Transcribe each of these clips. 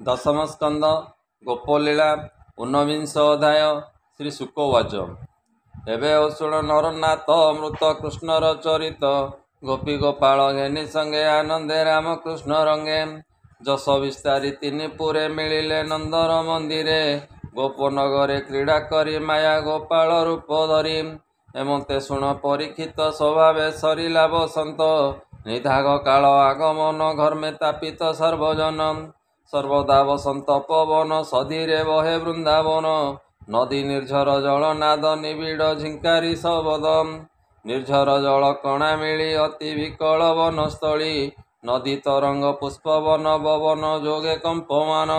दशम स्कंद गोपलीला 19 अध्याय श्री शुकवाच। एबे शुण नरनाथ मृत कृष्णर चरित गोपी गोपाल घेनी संगे आनंदे राम कृष्ण रंगे जस विस्तारी तीन पुरे मिलिले नंदर मंदिरे गोपनगरे क्रीड़ा करी माया गोपाल रूप धरी एमते शुण परीक्षित स्वभावे सरिला बसंत निधाग काल आगमन घर्मे तापित सर्वजन सर्वदा बसंत पवन सधीरे बहे वृंदावन नदी निर्झर जल नाद निबिड़ झिंकारी शबद निर्झर जल कणा मिली अति विकल वनस्थली नदी तरंग पुष्पवन बवन जोगे कंपमान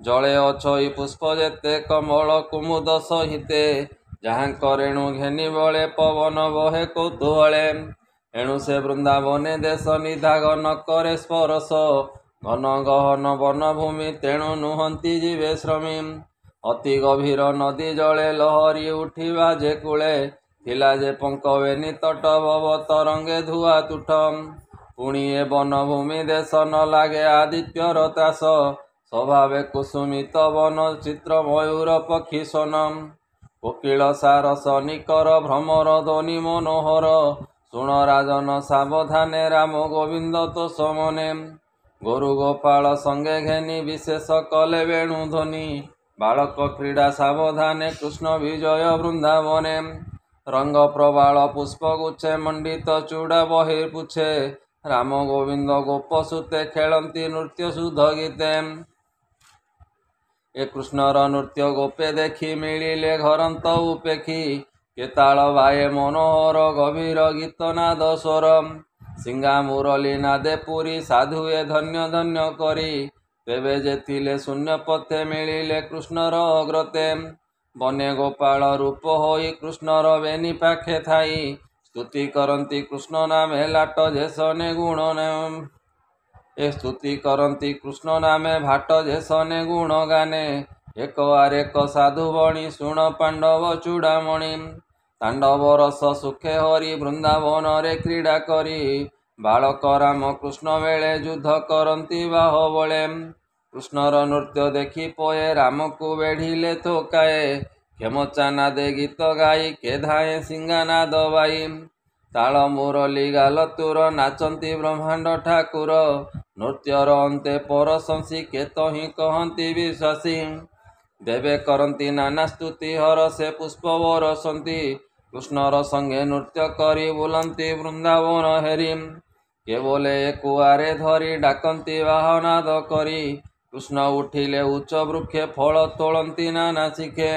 जले अछई पुष्प जेते कमल कुमुद सहिते जहाँ रेणु घेनी बले पवन बहे कौतूहले एणु से वृंदावने देश निधाग न करे स्पर्श घन गहन वनभूमि तेणु नुहंती जीवे श्रमी अति गभीर नदी जले लहरी उठिवा जे कूले थिला जे पंकवेनी तट भव तरंगे धुआ तुठ पुणी ए वनभूमि देश न लागे आदित्यर त्रास स्वभावे कुसुमित वन चित्र मयूर पक्षी सोनम कोकिल सारस निकर भ्रमर ध्वनि मनोहर शुण राजन सावधाने राम गोविंद तो समने गोरु गोपाल संगे घेनी विशेष कले वेणु ध्वनि बालक क्रीड़ा सावधाने कृष्ण विजय वृंदावने रंग प्रबाल पुष्पगुच्छे मंडित चूड़ा बहिर्पुछे राम गोविंद गोपसुते खेलती नृत्य शुद्ध गीते ए कृष्णर नृत्य गोपे देखी मिलिले घरंत उपेखी केताल बाए मनोहर गभीर गीत नाद स्वर सिंगा मुरली नादे पुरी साधुए धन्य धन्य करी तेबे जेथिले शून्य पथे मिलिले कृष्णर अग्रते बने गोपाल रूप होई कृष्णर बेनी पाखे थाई स्तुति करती कृष्ण नामे लाट जेसने गुण ए स्तुति करती कृष्ण नामे भाट जेसने गुण गाने एक आरेक साधु बणी शुण पांडव चूड़ामणि तांडव रस सुखे हरि वृंदावन रे क्रीड़ा करी बालक राम कृष्ण बेले युद्ध करती बाहुबले कृष्णर नृत्य देखी पोए राम को बेढ़िले थोकाए खेमचाना दे गीत गाई के धाए सिंगानाद बाई ताल मुरली गाल तुर नाचंती ब्रह्मांड ठाकुर नृत्यर अंते परशंसी केत ही कहती विश्वासी देवे करती नाना स्तुति हर से पुष्प बरसंती कृष्णर संगे नृत्य करी बुलंती वृंदावन हेरी के बोले कुआरे धरी डाकंती बाहनाद करी कृष्ण उठिले उच्च वृक्षे फल तोलती नाना शिखे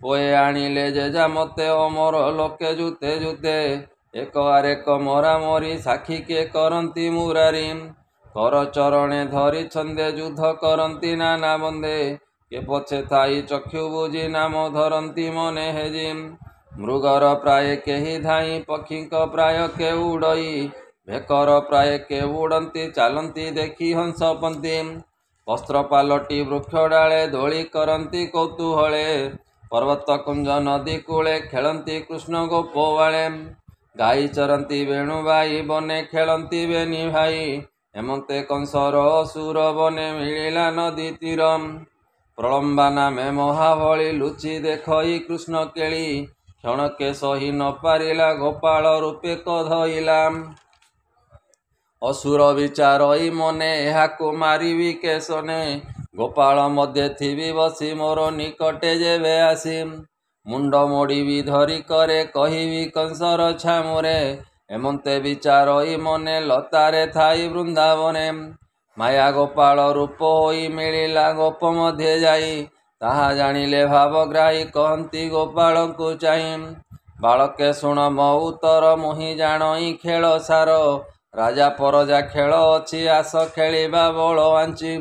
पोए आनिले जेजा मते अमर लोके जुते जुते एक आरेक मरा मरी साखी के करती मुरारी कर चरणे धरी छंदे युद्ध करती नाना बंदे के पछे थाई चक्षु बुझी नाम धरती मने हेजी मृगर प्राय केही धाई पक्षी प्राय के उड़ई भेकर प्राय के उड़ती चालती देखी हंसपंती वस्त्र पालटी वृक्ष डाले दोली करती कौतूहले पर्वत कुंज नदी कूले खेलती कृष्ण गोपवाले गाई चरती वेणुबाई बने खेलती बेनी भाई हेमंते कंसर असुर बने मिलिला नदी तीर प्रलंबा नामे महाबली लुचि देखई कृष्ण केली क्षणके सही न पारिला गोपाल रूपे कधइला असुर विचारई मने एहाकु मारिबी केशने गोपाल मध्य थिबी बसी मोर निकटे जेबे आसी मुंड मोड़ीबी धरी करे कहिबी कंसर छामुरे एमंते विचारई मने लतारे थाई वृंदावने माया गोपाल रूप होई मिलिला गोप मध्य जाई ताहा जानिले भावग्राही कहती गोपाल को चाही बालके शुण मो उत्तर मुहि जाणई खेल सार राजा परजा खेल अच्छी आस खेलिबा बल आंची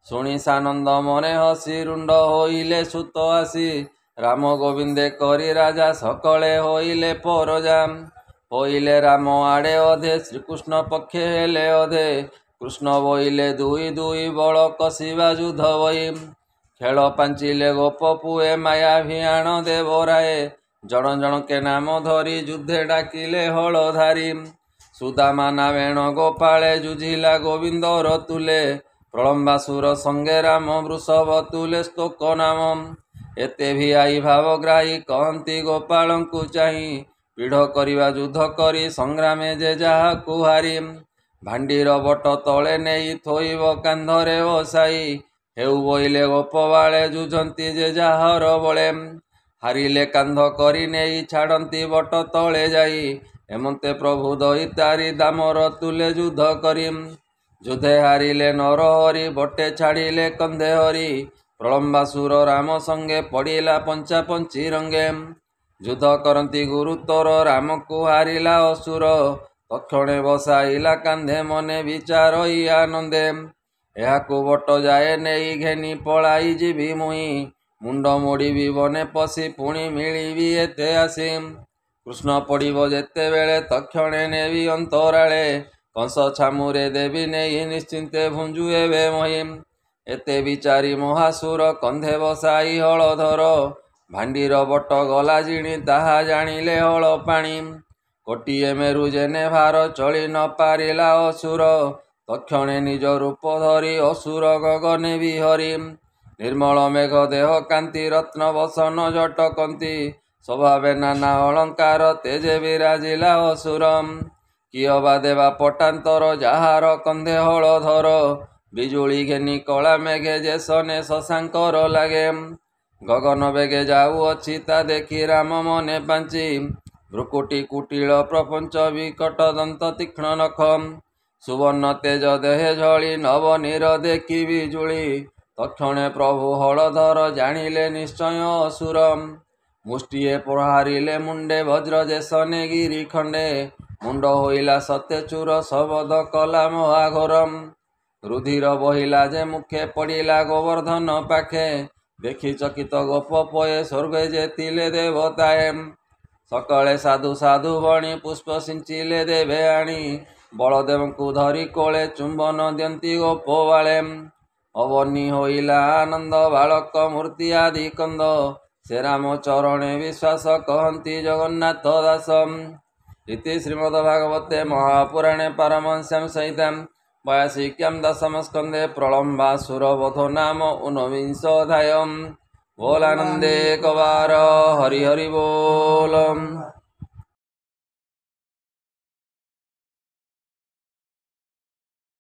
शुणी सानंद मने हसी रुंड होइले सुत आसी राम गोविंदे करी राजा सकले होइले परजा होइले राम आड़े अधे श्रीकृष्ण पक्षे हेले अधे कृष्ण बोइले दुई दुई बल कसिबा युद्ध बई खेल पांचिले गोप पुए माया भियाण देवराए जन जन के नाम धरी युद्धे डाकिले हलधारी सुदामा नावेण गोपाले जुझिला गोविंद रतुले ପ୍ରଳମ୍ବାସୁର ସଙ୍ଗେ ରାମ ବୃଷଭ ତୁଲେ ସ୍ତୋକ ନାମ। ଏତେ ଭିଆଇ ଭାବଗ୍ରାହୀ କହନ୍ତି ଗୋପାଳଙ୍କୁ ଚାହିଁ। ପିଢ଼ କରିବା ଯୁଦ୍ଧ କରି ସଂଗ୍ରାମେ ଯେ ଯାହାକୁ ହାରି। ଭାଣ୍ଡିର ବଟ ତଳେ ନେଇ ଥୋଇବ କାନ୍ଧରେ ବସାଇ। ହେଉ ବୋଇଲେ ଗୋପବାଳେ ଯୁଝନ୍ତି ଯେ ଯାହାର ବଳେ। ହାରିଲେ କାନ୍ଧ କରି ନେଇ ଛାଡ଼ନ୍ତି ବଟ ତଳେ ଯାଇ। ଏମନ୍ତେ ପ୍ରଭୁ ଦଇତାରି ଦାମର ତୁଲେ ଯୁଦ୍ଧ କରି। ଯୁଦ୍ଧେ ହାରିଲେ ନର ହରି ବଟେ ଛାଡ଼ିଲେ କନ୍ଧେ ହରି। ପ୍ରଳମ୍ବାସୁର ରାମ ସଙ୍ଗେ ପଡ଼ିଲା ପଞ୍ଚା ପଞ୍ଚି ରଙ୍ଗେ। ଯୁଦ୍ଧ କରନ୍ତି ଗୁରୁତର ରାମକୁ ହାରିଲା ଅସୁର। ତକ୍ଷଣେ ବସାଇଲା କାନ୍ଧେ ମନେ ବିଚାର ଆନନ୍ଦେ। ଏହାକୁ ବଟ ଯାଏ ନେଇ ଘେନି ପଳାଇ ଯିବି ମୁଇଁ। ମୁଣ୍ଡ ମୋଡ଼ିବି ବନେ ପଶି ପୁଣି ମିଳିବି ଏତେ ଆସି। କୃଷ୍ଣ ପଡ଼ିବ ଯେତେବେଳେ ତକ୍ଷଣେ ନେବି ଅନ୍ତରାଳେ। କଂସ ଛାମୁରେ ଦେବି ନେଇ ନିଶ୍ଚିନ୍ତେ ଭୁଞ୍ଜୁ ଏବେ ମହି। ଏତେ ବିଚାରି ମହାସୁର କନ୍ଧେ ବସାଇ ହଳଧର। ଭାଣ୍ଡିର ବଟ ଗଲା ଜିଣି ତାହା ଜାଣିଲେ ହଳ ପାଣି। କୋଟିଏ ମେରୁ ଯେନେ ଭାର ଚଳି ନ ପାରିଲା ଅସୁର। ତକ୍ଷଣେ ନିଜ ରୂପ ଧରି ଅସୁର ଗଗନେ ବିହରି। ନିର୍ମଳ ମେଘ ଦେହ କାନ୍ତି ରତ୍ନ ବସନ ଜଟକନ୍ତି। ସ୍ୱଭାବେ ନାନା ଅଳଙ୍କାର ତେଜେ ବିରାଜିଲା ଅସୁର। କିଏ ବା ଦେବା ପଟାନ୍ତର ଯାହାର କନ୍ଧେ ହଳଧର। ବିଜୁଳି ଘେନି କଳା ମେଘେ ଯେସନେ ଶଶାଙ୍କର ଲାଗେ। ଗଗନ ବେଗେ ଯାଉଅଛି ତା ଦେଖି ରାମ ମନେ ପାଞ୍ଚି। ଭ୍ରୁକୁଟି କୁଟିଳ ପ୍ରପଞ୍ଚ ବିକଟ ଦନ୍ତ ତୀକ୍ଷ୍ଣ ନଖ। ସୁବର୍ଣ୍ଣ ତେଜ ଦେହେ ଝଳି ନବ ନୀର ଦେଖି ବିଜୁଳି। ତକ୍ଷଣେ ପ୍ରଭୁ ହଳଧର ଜାଣିଲେ ନିଶ୍ଚୟ ଅସୁର। ମୁଷ୍ଟିଏ ପ୍ରହାରିଲେ ମୁଣ୍ଡେ ବଜ୍ର ଯେସନେ ଗିରି ଖଣ୍ଡେ। ମୁଣ୍ଡ ହୋଇଲା ସତେ ଚୂର ଶବଦ କଲା ମହାଘୋର। ରୁଧିର ବହିଲା ଯେ ମୁଖେ ପଡ଼ିଲା ଗୋବର୍ଦ୍ଧନ ପାଖେ। ଦେଖି ଚକିତ ଗୋପ ପଏ ସ୍ୱର୍ଗେ ଯେ ଥିଲେ ଦେବତାଏ। ସକଳେ ସାଧୁ ସାଧୁ ବଣି ପୁଷ୍ପ ସିଞ୍ଚିଲେ ଦେବେ ଆଣି। ବଳଦେବଙ୍କୁ ଧରି କୋଳେ ଚୁମ୍ବନ ଦିଅନ୍ତି ଗୋପବାଳେ। ଅବନୀ ହୋଇଲା ଆନନ୍ଦ ବାଳକ ମୂର୍ତ୍ତି ଆଦି କନ୍ଦ। ସେ ରାମ ଚରଣେ ବିଶ୍ୱାସ କହନ୍ତି ଜଗନ୍ନାଥ ଦାସ। ଇତି ଶ୍ରୀମଦ୍ଭାଗବତେ ମହାପୁରାଣେ ପାରମହଂସ୍ୟାଂ ସଂହିତାଂ 82 ଦଶମ ସ୍କନ୍ଧେ ପ୍ରଳମ୍ବାସୁର ବଧୋ ନାମ ঊনবিଂଶ অধ্যায়। बोल आनंदे कवार हरि हरि बोल।